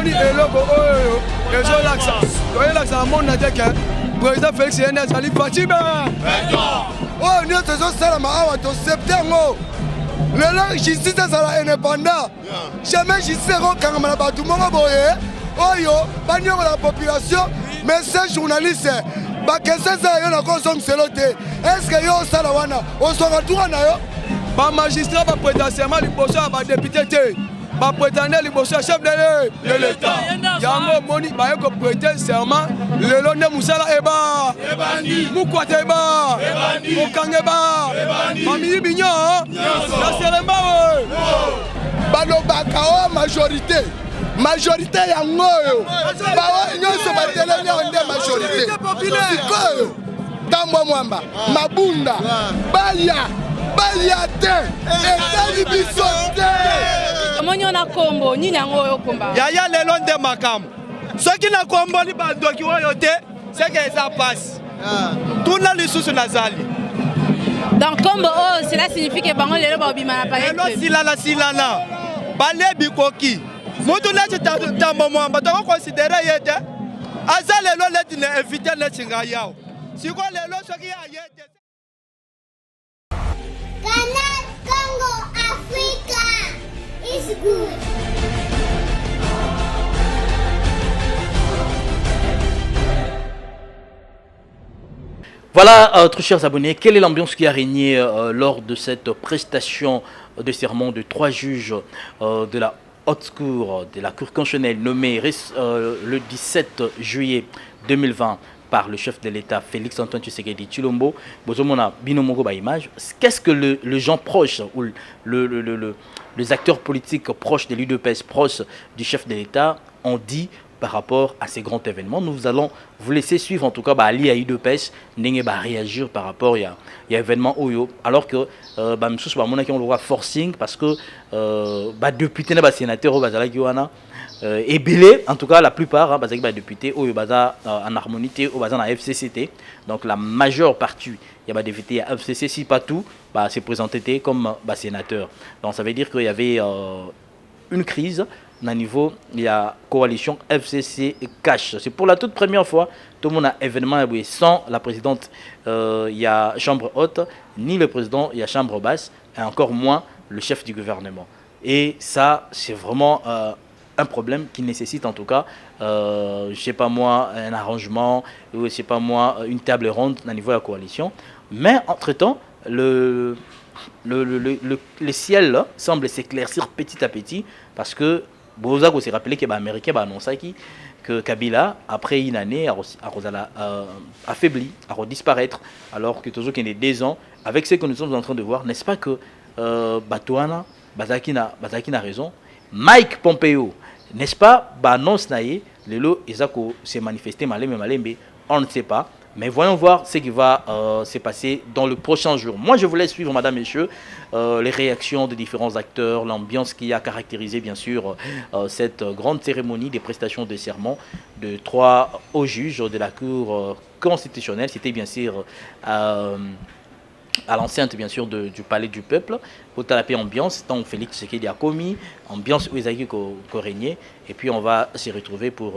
tomoni eloko oyo ezolakisa toyelakisa na monde ate ke président Félix yene azali fatime oyo nyonso ezosalama awa tosepte yango lelo justice ezala indépendant jamais justice ekokangama na bato moko boye oyo baniongola population mais ces journalistes bakese eza yo nakozongiselo te estce yo osala wana oswaka droit na yo bamagistrat baprêta serment liboso ya badepute te baprétende liboso ya chef de l'état yango omoni baye koprête serment lelo nde mosala eba mukwata eba kokanga eba bamiyibi nyo naselemba we balobaka o majorité yango oyo baoyo nyonso batelemi yango nde majorité sikoyo ntambo mwamba mabunda balia te etali biso te omoni ona kombo nini yango oyo komba yaya lelo nde makambo soki nakomboli bandoki oyo te seke eza pasi tuna lisusu nazali donc kombo oyo cela signifie que bango lelo baobima na palelo silana balebi koki mutu neti tambo mwamba tokokonsidere ye te aza lelo leti ne invite neti ngai yawo siko lelo soki aye te Canal Congo Africa is good. Voilà, très chers abonnés, quelle est l'ambiance qui a régné lors de cette prestation de serment de 3 juges de la haute cour, de la cour constitutionnelle nommée le 17 juillet 2020 par le chef de l'État Félix Antoine Tshisekedi Tshilombo. Qu'est-ce que les gens proches ou les acteurs politiques proches de l'UDPS, proches du chef de l'État ont dit par rapport à ces grands événements? Nous allons vous laisser suivre en tout cas Ali à UDPS n'engé réagir par rapport à l'événement Oyo, alors que on va forcing parce que député et sénateur et belé en tout cas la plupart députés en harmonie au bazar FCCT, donc la majeure partie il y a des députés à FCC si pas tout s'est présenté comme sénateur, donc ça veut dire qu'il y avait une crise au niveau de la coalition FCC Cash. C'est pour la toute première fois tout le monde a événement sans la présidente il y a chambre haute ni le président il y a chambre basse et encore moins le chef du gouvernement, et ça c'est vraiment un problème qui nécessite en tout cas, je sais pas moi, un arrangement, ou je sais pas moi, une table ronde au niveau de la coalition. Mais entre-temps, le ciel là, semble s'éclaircir petit à petit parce que Bozak s'est rappelé que les Américains ont annoncé que Kabila, après une année, a affaibli, a disparaître, alors que toujours qu'il y a 2 ans, avec ce que nous sommes en train de voir, n'est-ce pas que Batouana, Bazaki n'a raison. Mike Pompeo, n'est-ce pas, annonce naïe, le lot Isako s'est manifesté malembe, on ne sait pas, mais voyons voir ce qui va se passer dans le prochain jour. Moi, je voulais suivre, madame, messieurs, les réactions des différents acteurs, l'ambiance qui a caractérisé, bien sûr, cette grande cérémonie des prestations de serment de 3 hauts juges de la Cour constitutionnelle. C'était bien sûr à l'enceinte bien sûr du palais du peuple pour taper ambiance tant Félix Tshisekedi a commis ambiance où Isaac régné, et puis on va se retrouver pour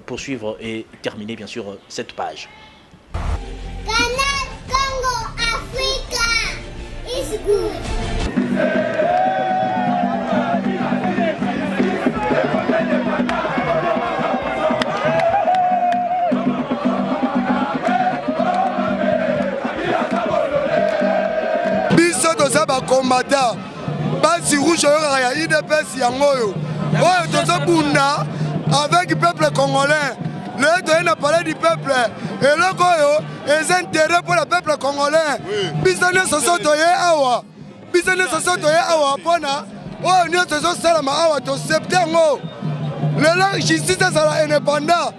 poursuivre et terminer bien sûr cette page. Canal Congo Africa is good. Combattant basi rouge ya IDPS yango oyo tozobunda avec le peuple congolais. Le doyen a parlé du peuple et le goyo est intérêt pour le peuple congolais. Business sosotoye awa pona oyo nyo tozosalama awa toseptengo lelo justice ezala indépendant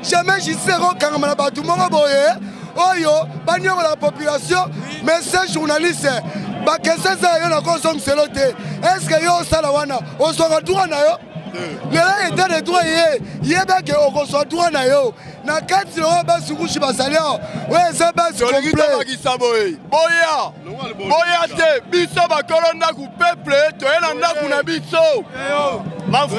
jamais justice ekokangama na bato moko boye oyo baniongola population mais ces journalistes bakese eza yo nakozongiselo te estce yo osala wana oswaka droit na yo lelo etat de droit yebeke okozwa droit na yo na kati loko basi kushi basali awa oyo eza basi boya te biso bakolo ndaku peuple toye na ndaku na biso mafu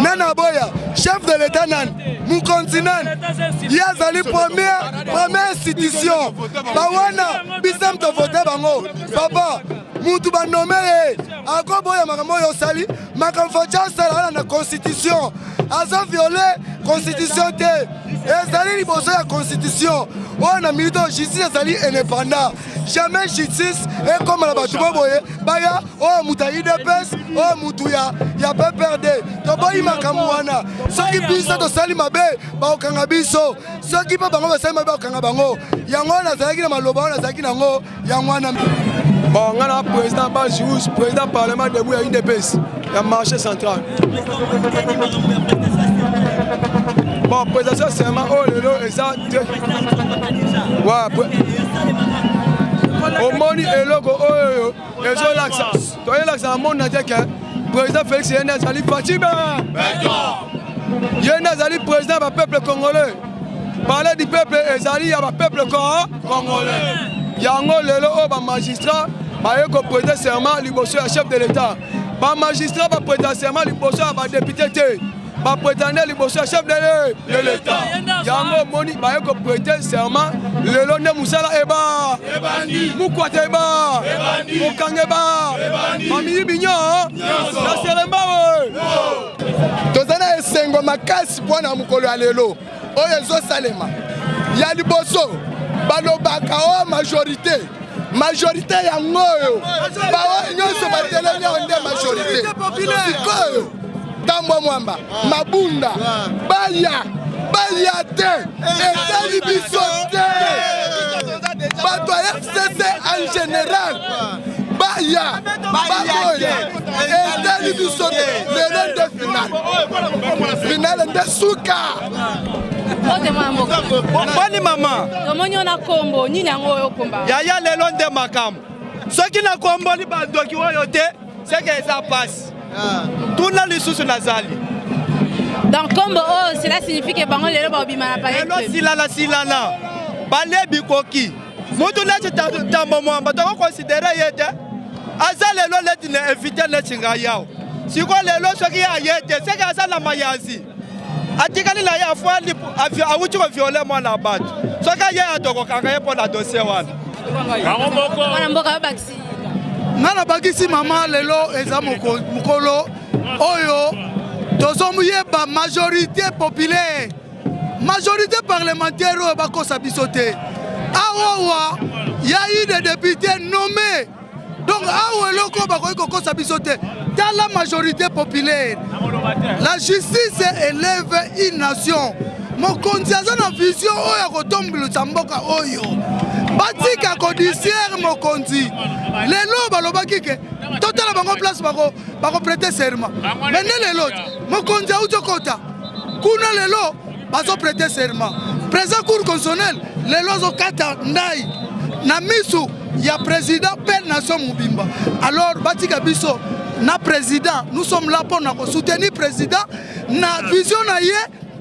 Nana Boya, chef de l'État nan, mon continent, il y a la première institution. Bawana, bisam to voter bango. Papa, mutu ba nommé, ako boya makamo yo sali, makamfocha sala na constitution. Aza violé constitution te. Ezali liboso ya constitution. On a mis de justice ezali indépendant. Jamais justice et comme la batu boye, baya oh muta IDPS, oh mutu ya pas perdre. To boyi makamu wana. Ceux qui bisa to sali mabe, ba okanga biso. Ceux qui pa bango ba sali mabe okanga bango. Yango na zalaki na maloba na zalaki nango, yango wana. Bon, on a le président Bajous, président parlement de Bouya IDPS, il y a marché central. Bon, président seulement, oh le lot, exact. Ouais, au moni et logo, oh, et je l'accent. Toi, l'accent, mon attaquant, président Félix Yéna Zali Fatima. Yéna Zali, président du peuple congolais. Parler du peuple Zali, il y a un peuple congolais. Yango lelo o magistrat ba yeko prêter serment liboso ya chef de l'État. Ba magistrat ba prêter serment liboso ya ba député te. Ba prétendre liboso ya chef de l'État. Yango moni ba yeko prêter serment lelo ne musala eba. Mukwate eba. Okange ba. Mami binyo. Na seremba we. Tozana esengo makasi pona mukolo ya lelo. Oyo ezo salema. Ya liboso balobaka o majorité ya ngoyo bawo nyonso batelemi onde majorité sikoyo tambo mwamba mabunda baya te etali biso te bato ya FCC en général baya etali biso te lelo nde finale nde suka. Bani mama. Omonyo na kombo nini yango oyo komba. Yaya lelo nde makamu. Soki na kombo li bandoki oyo te, c'est que ça passe. Tuna lisusu nazali. Donc kombo oh cela signifie que bango lelo ba bima na pa. Lelo silana. Balebi koki. Mutu na tambo mwamba to considérer yete. Aza lelo leti na inviter na chinga yao. Siko lelo soki ya yete, c'est que asa la mayazi. Atikali la ya fois awuti ko violer moi na bato soka ya toko kanga pour la dossier wana wana mboka bakisi nana bakisi mama lelo eza mukolo oyo tozomuyeba majorité populaire majorité parlementaire oyo bakosa biso te awa ya eu des députés nommés donc awa eloko bakoki kokosa biso te dans la majorité populaire. La justice élève une nation. Mon konzi aza na vision oyo kotombelisa mboka oyo. Batika kodisiere mon konzi. Lelo balobaki ke totala bango place bako prêter serment. Mais lelo mon konzi auto kota. Kuna lelo bazo prêter serment. Président cour constitutionnel lelo zo kata ndai na misu ya président per nation mubimba. Alors batika biso na président, nous sommes là pour nous soutenir président na vision na ye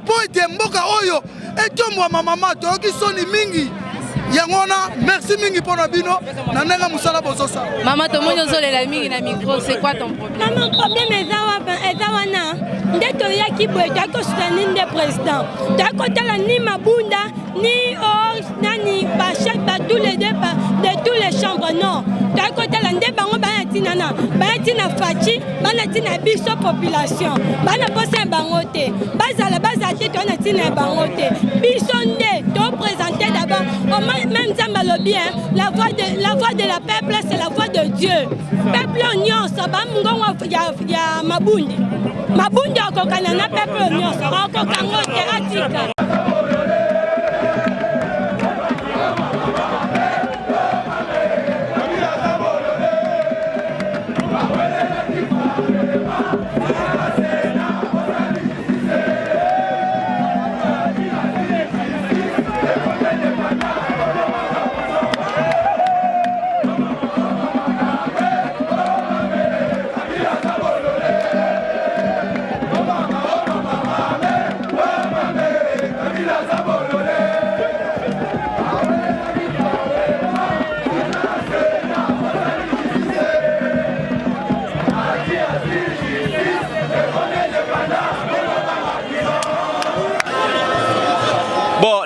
pour être mboka oyo et tomwa maman toki soni mingi yangona merci mingi pour bino na nenga musala bozosa maman to monyo zolela mingi na micro c'est quoi ton problème maman problème ezawana ndeto yaki boye to soutenir nde président to tala ni mabunda ni nani ba chef ba tous les deux de tous les chambres non to tala nde bango bayatina faci bana tina biso population bana posa bango te bazala te to na tina bango te biso nde to présenter d'abord même Zamba le bien la voix de la peuple c'est la voix de Dieu peuple nyonso ba mungongo ya mabundi akokana na peuple nyonso akokango te atika.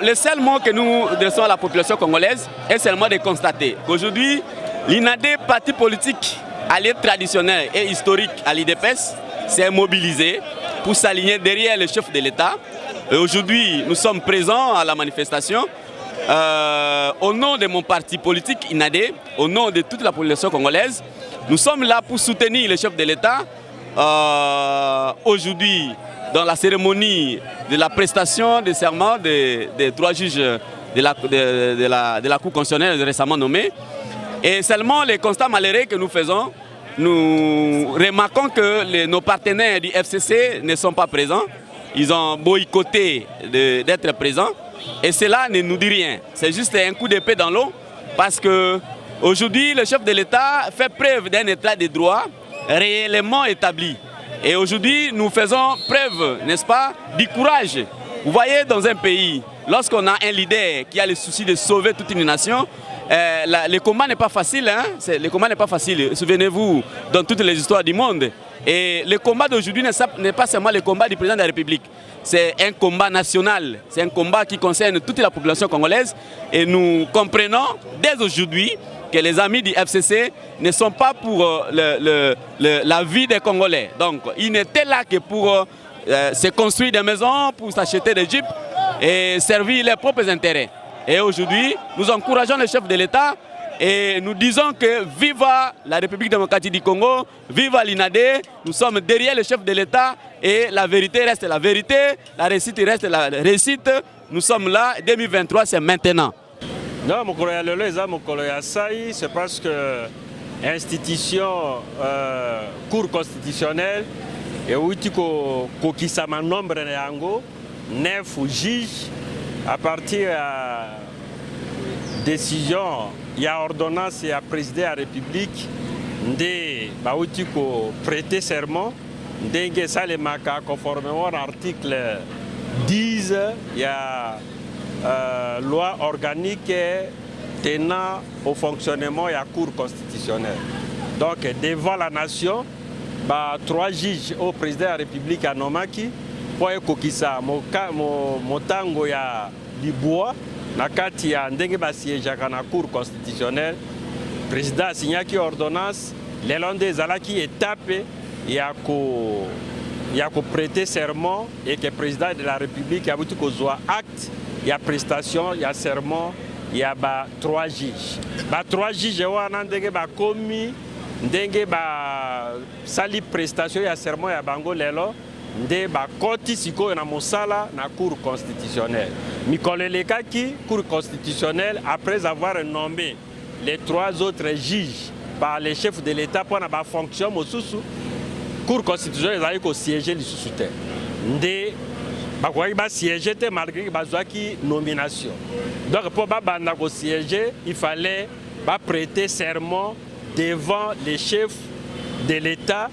le seul mot que nous adressons à la population congolaise est seulement de constater qu'aujourd'hui, l'INADE, parti politique allié traditionnel et historique à l'IDPS, s'est mobilisé pour s'aligner derrière le chef de l'État. Aujourd'hui, nous sommes présents à la manifestation. Au nom de mon parti politique INADE, au nom de toute la population congolaise, nous sommes là pour soutenir le chef de l'État. Aujourd'hui, dans la cérémonie de la prestation de serment des 3 juges de la Cour constitutionnelle récemment nommés. Et seulement les constats malheureux que nous faisons, nous remarquons que nos partenaires du FCC ne sont pas présents. Ils ont boycotté d'être présents. Et cela ne nous dit rien. C'est juste un coup d'épée dans l'eau parce qu'aujourd'hui, le chef de l'État fait preuve d'un état de droit réellement établi. Et aujourd'hui, nous faisons preuve, n'est-ce pas, du courage. Vous voyez, dans un pays, lorsqu'on a un leader qui a le souci de sauver toute une nation, le combat n'est pas facile. Hein? Le combat n'est pas facile. Souvenez-vous, dans toutes les histoires du monde. Et le combat d'aujourd'hui n'est pas seulement le combat du président de la République. C'est un combat national. C'est un combat qui concerne toute la population congolaise. Et nous comprenons dès aujourd'hui que les amis du FCC ne sont pas pour la vie des Congolais. Donc, ils n'étaient là que pour se construire des maisons, pour s'acheter des jeeps et servir leurs propres intérêts. Et aujourd'hui, nous encourageons le chef de l'État et nous disons que viva la République démocratique du Congo, viva l'INADE, nous sommes derrière le chef de l'État et la vérité reste la vérité, la réussite reste la réussite. Nous sommes là, 2023, c'est maintenant. Non, c'est parce que l'institution Cour constitutionnelle et où tu as un nombre de 9 juges à partir de décision, il y a ordonnance et à présider la République de prêter serment, conformément à l'article 10, il y a loi organique tenant au fonctionnement de la Cour constitutionnelle. Donc, devant la nation, 3 juges au président de la République à Nomaki, pour ekokisa motango ya liboa na kati ya ndenge basiégeaka na Cour constitutionnelle, président asignaki ordonnance lelo nde ezalaki étape ya prêter serment et que président de la République abuti kozwa acte ya prestation ya serment ya 3 juges. 3 juges wana ndenge bakomi ndenge sali prestation ya serment ya bango lelo nde bakoti sikoyo na mosala na Cour constitutionnelle. Mikolo elekaki Cour constitutionnelle après avoir nommé les 3 autres juges par les chefs de l'État pour na fonction mosusu, Cour constitutionnelle ezali ko siéger lisusu te. Nde bakoki ba siéger te malgré que bazwaki nomination. Donc pour banda ko siéger, il fallait prêter serment devant les chefs de l'État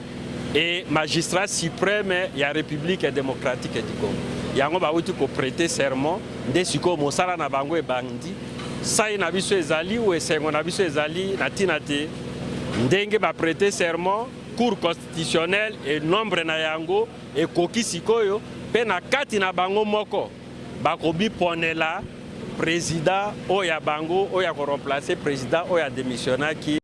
et magistrat suprême de la République démocratique du Congo. Yango bauti ko prêter serment nde siko mosala na bango ebandi. Sai na biso ezali ou esengo na biso ezali na tina te ndenge prêter serment Cour constitutionnelle et nombre na yango ekoki sikoyo pe na kati na bango moko bakobi ponela président oya bango oya ko remplacer président oya démissionnaki.